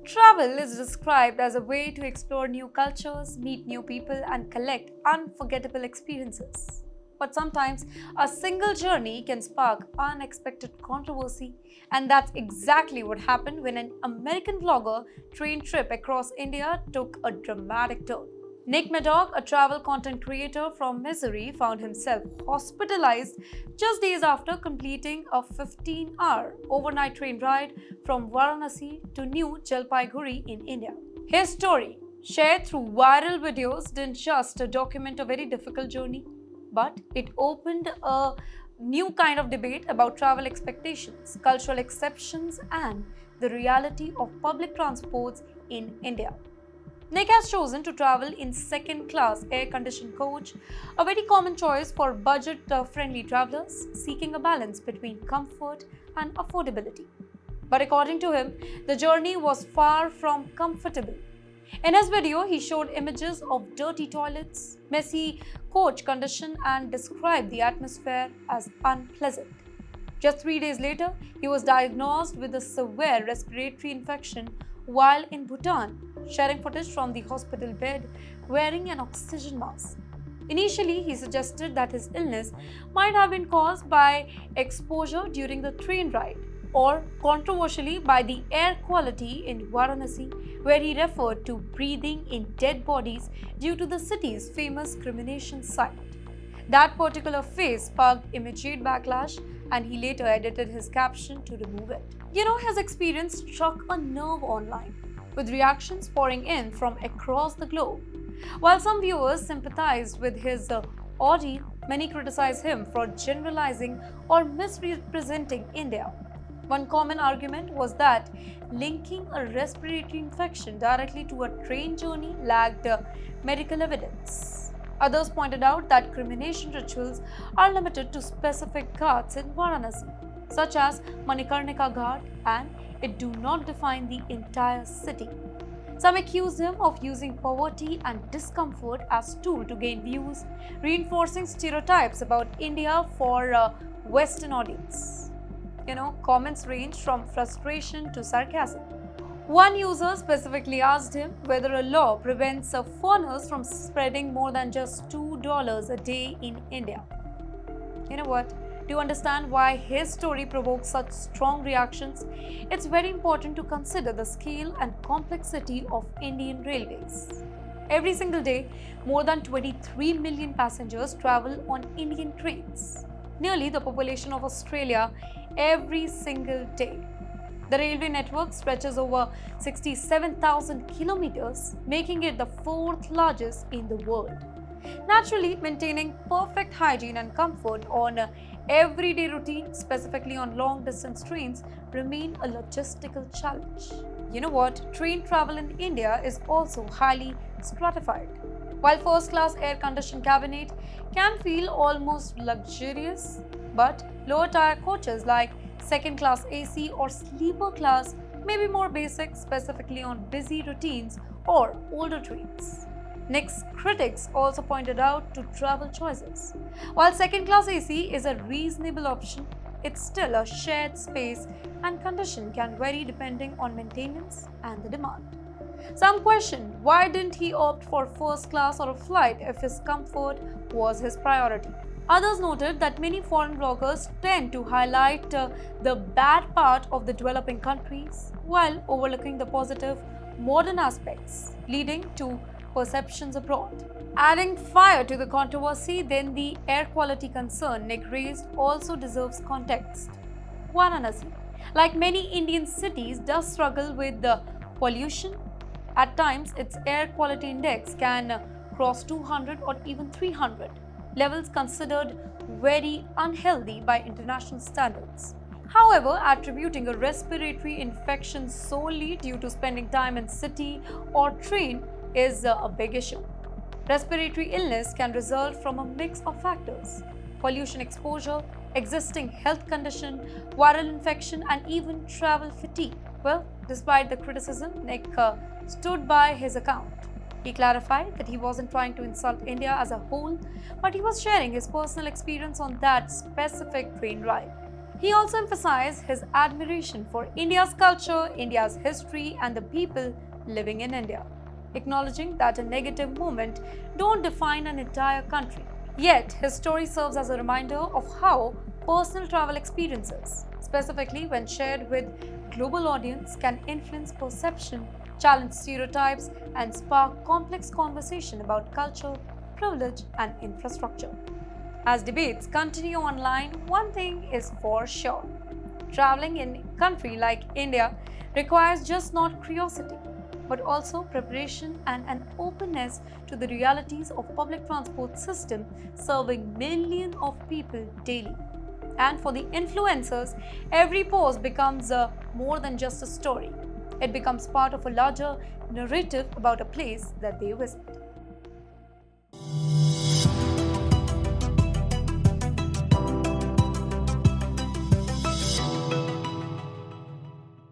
Travel is described as a way to explore new cultures, meet new people, and collect unforgettable experiences. But sometimes a single journey can spark unexpected controversy, and that's exactly what happened when an American vlogger train trip across India took a dramatic turn. Maddock, a travel content creator from Missouri, found himself hospitalized just days after completing a 15-hour overnight train ride from Varanasi to New Jalpaiguri in India. His story, shared through viral videos, didn't just document a very difficult journey, but it opened a new kind of debate about travel expectations, cultural exceptions, and the reality of public transports in India. Nick has chosen to travel in second-class air-conditioned coach, a very common choice for budget-friendly travelers seeking a balance between comfort and affordability. But according to him, the journey was far from comfortable. In his video, he showed images of dirty toilets, messy coach condition, and described the atmosphere as unpleasant. Just 3 days later, he was diagnosed with a severe respiratory infection while in Bhutan, sharing footage from the hospital bed wearing an oxygen mask. Initially, he suggested that his illness might have been caused by exposure during the train ride, or controversially by the air quality in Varanasi, where he referred to breathing in dead bodies due to the city's famous cremation site. That particular phase sparked immediate backlash, and he later edited his caption to remove it. His experience struck a nerve online, with reactions pouring in from across the globe. While some viewers sympathized with his ordeal, many criticized him for generalizing or misrepresenting India. One common argument was that linking a respiratory infection directly to a train journey lacked medical evidence. Others pointed out that cremation rituals are limited to specific ghats in Varanasi, such as Manikarnika Ghat, and it do not define the entire city. Some accused him of using poverty and discomfort as tool to gain views, reinforcing stereotypes about India for a Western audience. Comments ranged from frustration to sarcasm. One user specifically asked him whether a law prevents foreigners from spreading more than just $2 a day in India. You know what? To understand why his story provoked such strong reactions, it's very important to consider the scale and complexity of Indian railways. Every single day, more than 23 million passengers travel on Indian trains, nearly the population of Australia every single day. The railway network stretches over 67,000 kilometers, making it the fourth largest in the world. Naturally, maintaining perfect hygiene and comfort on everyday routine, specifically on long-distance trains, remain a logistical challenge. You know what? Train travel in India is also highly stratified. While first-class air-conditioned cabinet can feel almost luxurious, but lower-tier coaches like second-class AC or sleeper class may be more basic, specifically on busy routines or older trains. Next, critics also pointed out to travel choices. While second-class AC is a reasonable option, it's still a shared space and condition can vary depending on maintenance and the demand. Some question why didn't he opt for first class or a flight if his comfort was his priority. Others noted that many foreign bloggers tend to highlight the bad part of the developing countries while overlooking the positive modern aspects, leading to perceptions abroad. Adding fire to the controversy, then the air quality concern Nick raised also deserves context. Varanasi, like many Indian cities, does struggle with the pollution. At times, its air quality index can cross 200 or even 300, levels considered very unhealthy by international standards. However, attributing a respiratory infection solely due to spending time in city or train is a big issue. Respiratory illness can result from a mix of factors: pollution exposure, existing health condition, viral infection, and even travel fatigue. Well, despite the criticism, Nick stood by his account. He clarified that he wasn't trying to insult India as a whole, but he was sharing his personal experience on that specific train ride. He also emphasized his admiration for India's culture, India's history, and the people living in India, acknowledging that a negative moment don't define an entire country. Yet, his story serves as a reminder of how personal travel experiences, specifically when shared with global audience, can influence perception, challenge stereotypes, and spark complex conversation about culture, privilege, and infrastructure. As debates continue online, one thing is for sure. Traveling in a country like India requires just not curiosity, but also preparation and an openness to the realities of public transport system serving millions of people daily. And for the influencers, every post becomes more than just a story. It becomes part of a larger narrative about a place that they visit.